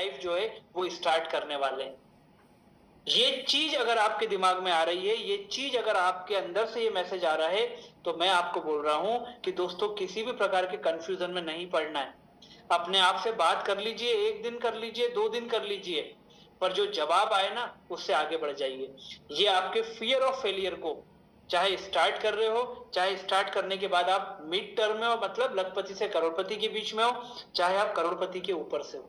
Life जो है वो स्टार्ट करने वाले हैं। ये चीज अगर आपके दिमाग में आ रही है, ये चीज अगर आपके अंदर से ये मैसेज आ रहा है, तो मैं आपको बोल रहा हूं कि दोस्तों किसी भी प्रकार के कंफ्यूजन में नहीं पड़ना है। अपने आप से बात कर लीजिए, 1 दिन कर लीजिए, 2 दिन कर लीजिए, पर जो जवाब आए ना उससे आगे बढ़ जाइए। ये आपके फियर ऑफ फेलियर को, चाहे स्टार्ट कर रहे हो, चाहे स्टार्ट करने के बाद आप मिड टर्म में हो, मतलब लखपति से करोड़पति के बीच में हो, चाहे आप करोड़पति के ऊपर से हो,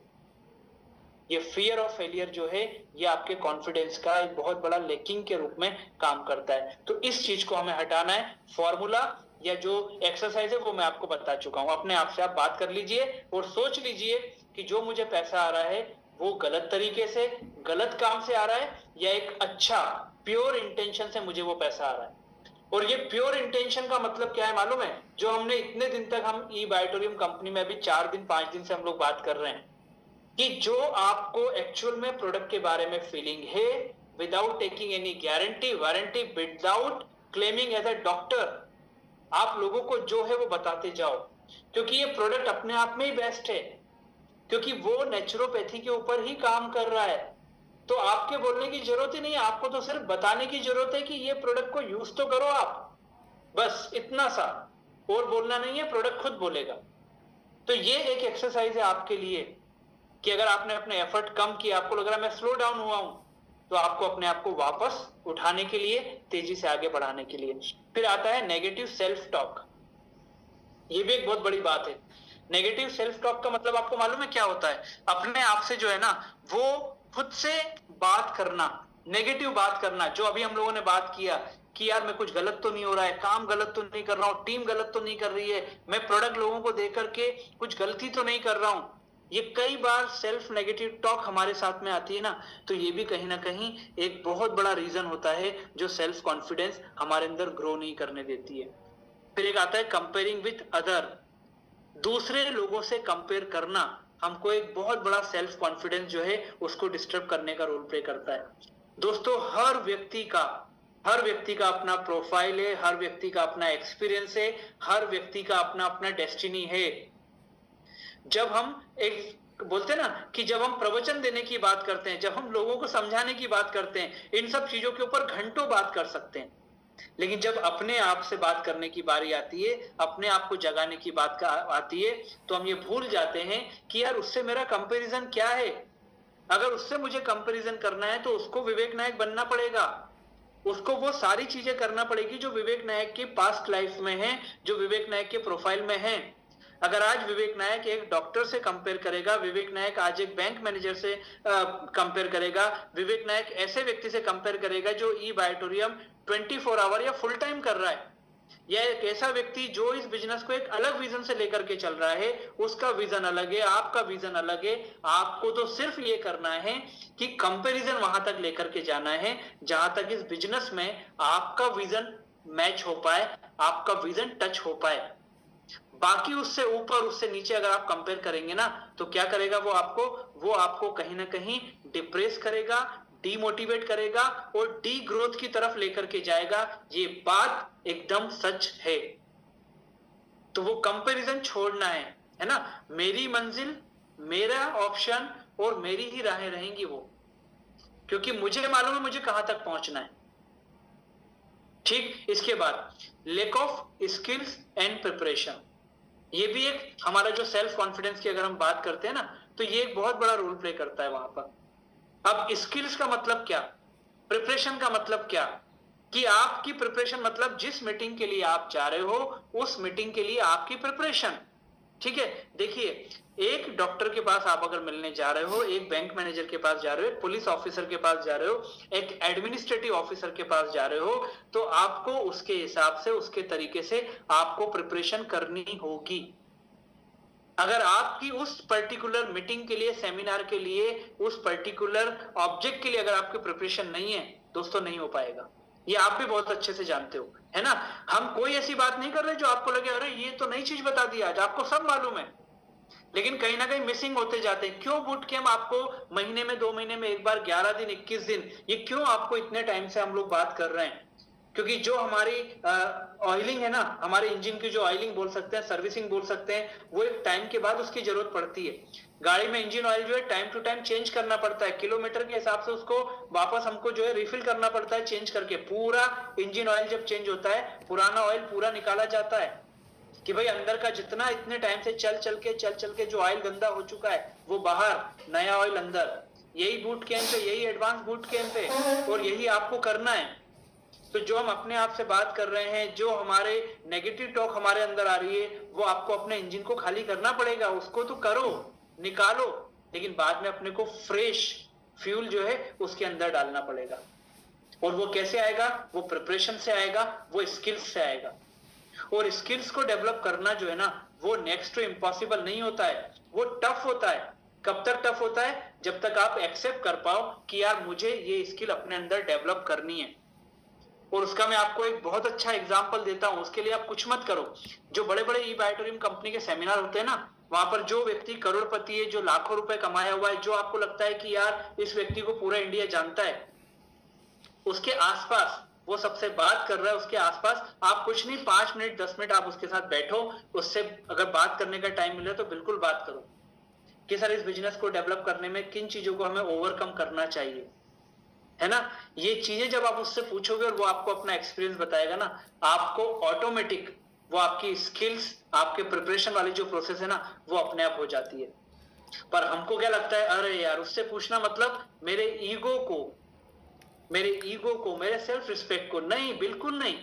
ये फियर ऑफ फेलियर जो है ये आपके कॉन्फिडेंस का एक बहुत बड़ा लेकिंग के रूप में काम करता है। तो इस चीज को हमें हटाना है। फॉर्मूला या जो एक्सरसाइज है वो मैं आपको बता चुका हूं। अपने आप से आप बात कर लीजिए और सोच लीजिए कि जो मुझे पैसा आ रहा है वो गलत तरीके से, गलत काम से आ रहा है, या एक अच्छा प्योर इंटेंशन से मुझे वो पैसा आ रहा है। और ये प्योर इंटेंशन का मतलब क्या है मालूम है? जो हमने इतने दिन तक, हम ई बायोटोरियम कंपनी में अभी 4 दिन 5 दिन से हम लोग बात कर रहे हैं कि जो आपको एक्चुअल में प्रोडक्ट के बारे में फीलिंग है, without taking any guarantee warranty, without claiming as a doctor, आप लोगों को जो है वो बताते जाओ, क्योंकि ये प्रोडक्ट अपने आप में ही बेस्ट है, क्योंकि वो नेचुरोपैथी के ऊपर ही काम कर रहा है। तो आपके बोलने की जरूरत ही नहीं है, आपको तो सिर्फ बताने की जरूरत है कि ये प्रोडक्ट को यूज तो करो आप, बस इतना सा, और बोलना नहीं है, प्रोडक्ट खुद बोलेगा। तो ये एक एक्सरसाइज है आपके लिए कि अगर आपने अपने एफर्ट कम किया, आपको लग रहा है मैं स्लो डाउन हुआ हूं, तो आपको अपने आप को वापस उठाने के लिए, तेजी से आगे बढ़ाने के लिए। फिर आता है नेगेटिव सेल्फ टॉक। ये भी एक बहुत बड़ी बात है। नेगेटिव सेल्फ टॉक का मतलब आपको मालूम है क्या होता है? अपने आप से जो है ना वो खुद से बात करना, नेगेटिव बात करना। जो अभी हम लोगों ने बात किया कि यार मैं कुछ गलत तो नहीं हो रहा है, काम गलत तो नहीं कर रहा हूं, टीम गलत तो नहीं कर रही है, मैं प्रोडक्ट लोगों को दे करके कुछ गलती तो नहीं कर रहा हूं। ये कई बार सेल्फ नेगेटिव टॉक हमारे साथ में आती है ना, तो ये भी कहीं ना कहीं एक बहुत बड़ा रीजन होता है जो सेल्फ कॉन्फिडेंस हमारे अंदर ग्रो नहीं करने देती है। फिर एक आता है कंपेयरिंग विथ अदर। दूसरे लोगों से कंपेयर करना हमको एक बहुत बड़ा सेल्फ कॉन्फिडेंस जो है उसको डिस्टर्ब करने का रोल प्ले करता है। दोस्तों हर व्यक्ति का अपना प्रोफाइल है, हर व्यक्ति का अपना एक्सपीरियंस है, हर व्यक्ति का अपना अपना डेस्टिनी है। जब हम एक बोलते हैं ना कि जब हम प्रवचन देने की बात करते हैं, जब हम लोगों को समझाने की बात करते हैं, इन सब चीजों के ऊपर घंटों बात कर सकते हैं, लेकिन जब अपने आप से बात करने की बारी आती है, अपने आप को जगाने की बात आती है, तो हम ये भूल जाते हैं कि यार उससे मेरा कंपैरिजन क्या है। अगर उससे मुझे कंपैरिजन करना है तो उसको विवेक नायक बनना पड़ेगा, उसको वो सारी चीजें करना पड़ेगी जो विवेक नायक की पास्ट लाइफ में है, जो विवेक नायक के प्रोफाइल में है। अगर आज विवेक नायक एक डॉक्टर से कंपेयर करेगा, विवेक नायक आज एक बैंक मैनेजर से कंपेयर करेगा, विवेक नायक ऐसे व्यक्ति से कंपेयर करेगा जो ई बायोटोरियम 24 आवर या फुल टाइम कर रहा है, या एक ऐसा व्यक्ति जो इस बिजनेस को एक अलग विजन से लेकर के चल रहा है, उसका विजन अलग है, आपका विजन अलग है। आपको तो सिर्फ ये करना है कि कंपैरिजन वहां तक लेकर के जाना है जहां तक इस बिजनेस में आपका विजन मैच हो पाए, आपका विजन टच हो पाए। बाकी उससे ऊपर उससे नीचे अगर आप कंपेयर करेंगे ना, तो क्या करेगा वो आपको कहीं ना कहीं डिप्रेस करेगा, डीमोटिवेट करेगा और डी ग्रोथ की तरफ लेकर के जाएगा। ये बात एकदम सच है। तो वो कंपैरिजन छोड़ना है ना। मेरी मंजिल, मेरा ऑप्शन और मेरी ही राहें रहेंगी वो, क्योंकि मुझे मालूम है मुझे कहां तक पहुंचना है। ठीक, इसके बाद lack of skills and preparation. ये भी एक हमारा जो सेल्फ कॉन्फिडेंस की अगर हम बात करते हैं ना, तो ये एक बहुत बड़ा रोल प्ले करता है वहां पर। अब स्किल्स का मतलब क्या, प्रिपरेशन का मतलब क्या, कि आपकी प्रिपरेशन मतलब जिस मीटिंग के लिए आप जा रहे हो उस मीटिंग के लिए आपकी प्रिपरेशन। ठीक है, देखिए एक डॉक्टर के पास आप अगर मिलने जा रहे हो, एक बैंक मैनेजर के पास जा रहे हो, एक पुलिस ऑफिसर के पास जा रहे हो, एक एडमिनिस्ट्रेटिव ऑफिसर के पास जा रहे हो, तो आपको उसके हिसाब से, उसके तरीके से आपको प्रिपरेशन करनी होगी। अगर आपकी उस पर्टिकुलर मीटिंग के लिए, सेमिनार के लिए, उस पर्टिकुलर ऑब्जेक्ट के लिए अगर आपकी प्रिपरेशन नहीं है दोस्तों, नहीं हो पाएगा। ये आप भी बहुत अच्छे से जानते हो, है ना। हम कोई ऐसी बात नहीं कर रहे जो आपको लगे अरे ये तो नई चीज बता दी आज, आपको सब मालूम है, लेकिन कहीं ना कहीं मिसिंग होते जाते हैं। क्यों बूट कैंप आपको महीने में, 2 महीने में एक बार, 11 दिन, 21 दिन, ये क्यों आपको इतने टाइम से हम लोग बात कर रहे हैं? क्योंकि जो हमारी ऑयलिंग है ना, हमारे इंजन की जो ऑयलिंग बोल सकते हैं, सर्विसिंग बोल सकते हैं, वो एक टाइम के बाद उसकी जरूरत पड़ती है। गाड़ी में इंजन ऑयल जो है टाइम टू टाइम चेंज करना पड़ता है, किलोमीटर के हिसाब से उसको वापस हमको जो है रिफिल करना पड़ता है, चेंज करके पूरा इंजन ऑयल जब चेंज होता है पुराना ऑयल पूरा निकाला जाता है कि भाई अंदर का जितना इतने टाइम से चल चल के जो ऑयल गंदा हो चुका है वो बाहर, नया ऑयल अंदर। यही बूट कैंप है, यही एडवांस बूट कैंप है और यही आपको करना है। तो जो हम अपने आप से बात कर रहे हैं, जो हमारे नेगेटिव टॉक हमारे अंदर आ रही है, वो आपको अपने इंजन को खाली करना पड़ेगा। उसको तो करो, निकालो, लेकिन बाद में अपने को फ्रेश फ्यूल जो है उसके अंदर डालना पड़ेगा। और वो कैसे आएगा? वो प्रिपरेशन से आएगा, वो स्किल्स से आएगा। और स्किल्स को डेवलप करना जो है ना, वो नेक्स्ट टू इम्पॉसिबल नहीं होता है, वो टफ होता है। कब तक टफ होता है? जब तक आप एक्सेप्ट कर पाओ कि यार मुझे ये स्किल अपने अंदर डेवलप करनी है। और उसका मैं आपको एक बहुत अच्छा एग्जांपल देता हूं। उसके लिए आप कुछ मत करो, जो बड़े बड़े ई बायोटोरियम कंपनी के सेमिनार होते हैं ना, वहां पर जो व्यक्ति करोड़पति है, जो लाखों रुपए कमाया हुआ है, जो आपको लगता है कि यार इस व्यक्ति को पूरा इंडिया जानता है, उसके आसपास वो सबसे बात कर रहा है, उसके आसपास आप कुछ नहीं, 5 मिनट 10 मिनट आप उसके साथ बैठो, उससे अगर बात करने का टाइम मिले तो बिल्कुल बात करो कि सर इस बिजनेस को डेवलप करने में किन चीजों को हमें ओवरकम करना चाहिए, है ना। ये चीजें जब आप उससे पूछोगे और वो आपको अपना एक्सपीरियंस बताएगा ना, आपको ऑटोमेटिक वो आपकी स्किल्स, आपके प्रिपरेशन वाली जो प्रोसेस है ना, वो अपने आप हो जाती है। पर हमको क्या लगता है, अरे यार उससे पूछना मतलब मेरे ईगो को, मेरे सेल्फ रिस्पेक्ट को। नहीं, बिल्कुल नहीं।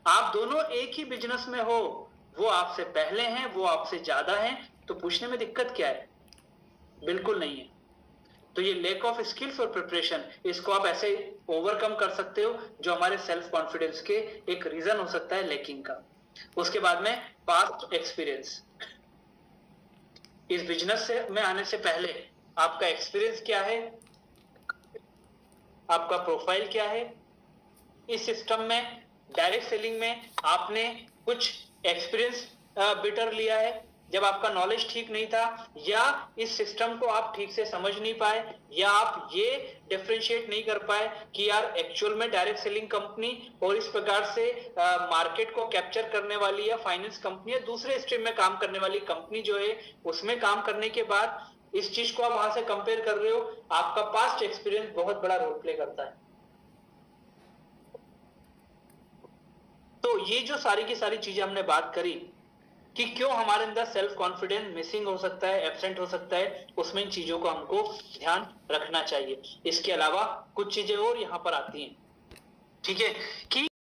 आप दोनों एक ही बिजनेस में हो, वो आपसे पहले हैं, वो आपसे ज्यादा हैं, तो पूछने में दिक्कत क्या है? बिल्कुल नहीं है। तो ये लैक ऑफ स्किल्स और प्रिपरेशन, इसको आप ऐसे ओवरकम कर सकते हो, जो हमारे सेल्फ कॉन्फिडेंस के एक रीजन हो सकता है लैकिंग का। उसके बाद में पास्ट एक्सपीरियंस। इस बिजनेस से में आने से पहले आपका एक्सपीरियंस क्या है, आपका प्रोफाइल क्या है, इस सिस्टम में डायरेक्ट सेलिंग में आपने कुछ एक्सपीरियंस बेटर लिया है जब आपका नॉलेज ठीक नहीं था, या इस सिस्टम को आप ठीक से समझ नहीं पाए, या आप ये डिफरेंशिएट नहीं कर पाए कि यार एक्चुअल में डायरेक्ट सेलिंग कंपनी और इस प्रकार से मार्केट को कैप्चर करने वाली या फाइनेंस कंपनी या दूसरे स्ट्रीम में काम करने वाली कंपनी जो है, उसमें काम करने के बाद इस चीज को आप वहां से कंपेयर कर रहे हो। आपका पास्ट एक्सपीरियंस बहुत बड़ा रोल प्ले करता है। तो ये जो सारी की सारी चीजें हमने बात करी कि क्यों हमारे अंदर सेल्फ कॉन्फिडेंस मिसिंग हो सकता है, एब्सेंट हो सकता है, उसमें इन चीजों को हमको ध्यान रखना चाहिए। इसके अलावा कुछ चीजें और यहां पर आती हैं, ठीक है, कि